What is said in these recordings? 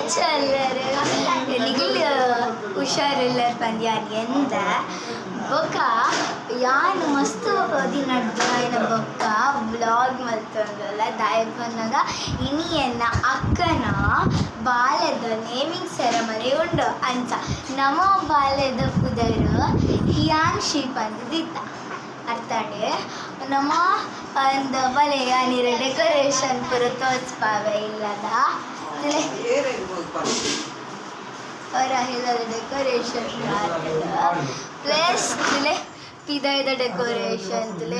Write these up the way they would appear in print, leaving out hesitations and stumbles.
ಚಲ್ಲರೆ ಎಲ್ಲಿಗಿಲ್ಲ ಹುಷಾರಿಲ್ಲ ಪಂದ್ಯಾನ್ ಎಂದ ಬೊಕ್ಕ ಯಾನ್ ಮಸ್ತ್ ದಿನಡ್ದು ಆಯ್ನ ಬೊಕ್ಕ ವ್ಲಾಗ್ ಮಲ್ತೊಂದುಲ್ಲ ದಾಯಪ್ಪನಾಗ ಇನಿ ಎನ್ನ ಅಕ್ಕನ ಬಾಲ್ಯದ ನೇಮಿಂಗ್ ಸೆರೆಮನಿ ಉಂಡು ಅಂಚ ನಮ್ಮ ಬಾಲ್ಯದ ಪುದರ್ ಹಿಯಾನ್ಶಿ ಪಂದಿತ್ತ ಅರ್ಥಾಡೆ ನಮ್ಮ ಒಂದು ಬಲೆ ಯಾನಿರ ಡೆಕೋರೇಷನ್ ಪುರ ತೋರಿಸ್ಪಾವೆ ಇಲ್ಲದ ಅವರ ಹೇಳಿದ ಡೆಕೋರೇಷನ್ ಪ್ಲಸ್ ತುಲೆ ಇದಾಯ್ದ ಡೆಕೋರೇಷನ್ ತುಲೆ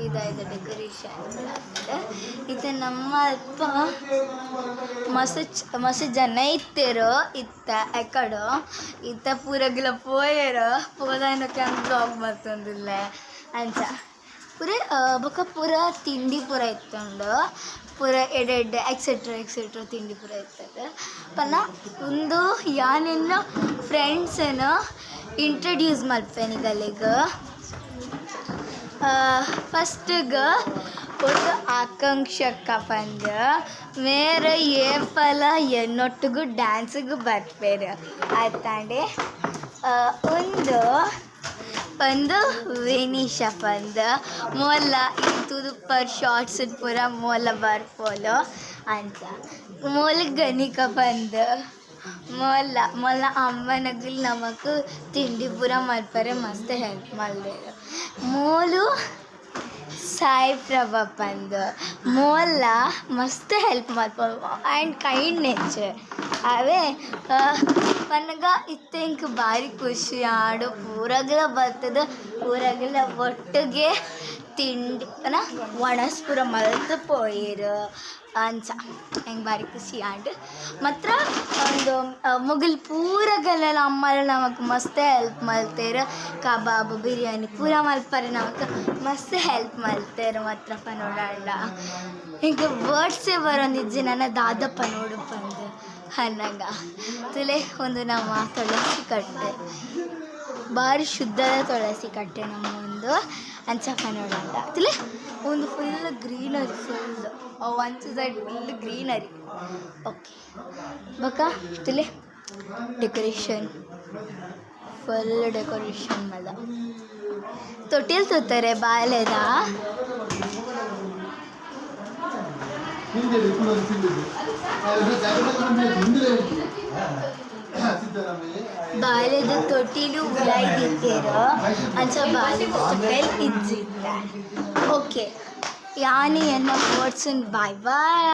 ಇದಾಯ್ದ ಡೆಕೋರೇಷನ್ ಇದು ನಮ್ಮ ಅಲ್ಪ ಮಸ್ತ್ ಜನ ಇತ್ತೇರು ಇತ್ತ ಎಕಡು ಇತ್ತ ಪೂರಗಿಲ ಪೋಯರು ಪೋದಾನಕ್ಕೆ ಅಂತ ಬ್ಲಾಗ್ ಬರ್ತಂದಿಲ್ಲ ಅಂಚ ಪೂರ ಬೊಕ್ಕ ಪೂರ ತಿಂಡಿ ಪೂರ ಇತ್ತುಂಡು ಪೂರ ಎಡೆಡ್ಡೆ ಎಕ್ಸೆಟ್ರಾ ತಿಂಡಿ ಪೂರ ಇರ್ತದೆ ಪನ್ನ ಒಂದು ಯಾನೆಲ್ಲ ಫ್ರೆಂಡ್ಸನ್ನು ಇಂಟ್ರಡ್ಯೂಸ್ ಮಲ್ಪೆನಿಗಲ್ಲಿಗ ಫಸ್ಟಿಗೆ ಒಂದು ಆಕಾಂಕ್ಷಕ್ಕ ಪಂದ ಮೇರೆ ಏಪಲ ಎನ್ನೊಟ್ಟಿಗೂ ಡ್ಯಾನ್ಸಿಗೂ ಬರ್ಪೇರು ಆಯ್ತಾಂಡೆ ಒಂದು ವಿನೀಶ ಪಂದ ಮೊಲ್ಲ ಇಂತುದು ಪರ್ ಶಾರ್ಟ್ಸ್ ಪೂರ ಮೊಲ ಬರ್ಪೋಲು ಅಂತ ಮೊಲ ಗಣಿಕ ಪಂದ ಮೊಲ್ಲ ಅಮ್ಮನಗಿಲ್ ನಮಕ್ ತಿಂಡಿ ಪೂರ ಮಲ್ಪರೆ ಮಸ್ತ್ ಹೆಲ್ಪ್ ಮಲ್ದೇರು ಮೋಲು ಸಾಯಿ ಪ್ರಭಾ ಪಂದ ಮೊಲ್ಲ ಮಸ್ತ್ ಹೆಲ್ಪ್ ಮಲ್ಪೋಡು ಆ್ಯಂಡ್ ಕೈಂಡ್ ನೇಚರ್ ಅವೇ ಪನ್ನಗ ಇತ್ತೆಂಕ್ ಭಾರಿ ಖುಷಿ ಆಡು ಪೂರಗಲ ಬರ್ತದ ಪೂರಗಲ ಒಟ್ಟಿಗೆ ತಿಂಡಿ ಒಣಸ್ ಪೂರ ಮಲ್ತು ಪೋಯಿರು ಅಂಚ ಹೆಂಗೆ ಭಾರಿ ಖುಷಿ ಆಂಡ್ ಮಾತ್ರ ಒಂದು ಮುಗಿಲ್ ಪೂರಗಲೆಲ್ಲ ಅಮ್ಮಲ್ಲ ನಮಕ್ ಮಸ್ತ್ ಹೆಲ್ಪ್ ಮಲ್ತೇರು ಕಬಾಬ್ ಬಿರಿಯಾನಿ ಪೂರ ಮಲ್ಪರೆ ನಮಕ್ ಮಸ್ತ್ ಹೆಲ್ಪ್ ಮಲ್ತೇರು ಮಾತ್ರ ಪನೋಡಾಂಡ ಹಿಂಗೆ ವರ್ಡ್ಸೇ ಬರೋಂದಿಜ್ಜಿ ನನ್ನ ದಾದಪ್ಪ ನೋಡು ಬಂದು ಅನ್ನಂಗ ತುಲೆ ಒಂದು ನಮ್ಮ ತುಳಸಿ ಕಟ್ಟೆ ಭಾರಿ ಶುದ್ಧದ ತುಳಸಿ ಕಟ್ಟೆ ನಮ್ಮ ಒಂದು ಅಂಚಪ್ಪ ನೋಡಂಡ ತುಲೆ ಒಂದು full greenery full one side full greenery okay ಬಕ ತುಲೆ ಡೆಕೋರೇಷನ್ ಫುಲ್ ಡೆಕೋರೇಷನ್ ಮಲ್ಲ ತೊಟ್ಟಿಲ್ ತೋತಾರೆ ಬಾಲ್ಯದ ಬಾಲ್ಯದ ತೊಟ್ಟಿಲು ಉಲಾಯ್ದಿತ್ತೇರು ಅಂಚ ಬಾಲ್ಯದ ತೊಟ್ಟೆಲ್ ಇಜ್ಜಿತ್ತ ಓಕೆ ಯಾನಿ ಎನ್ನ ವರ್ಡ್ಸ್ ಬಾಯ್ ಬಾಯ್.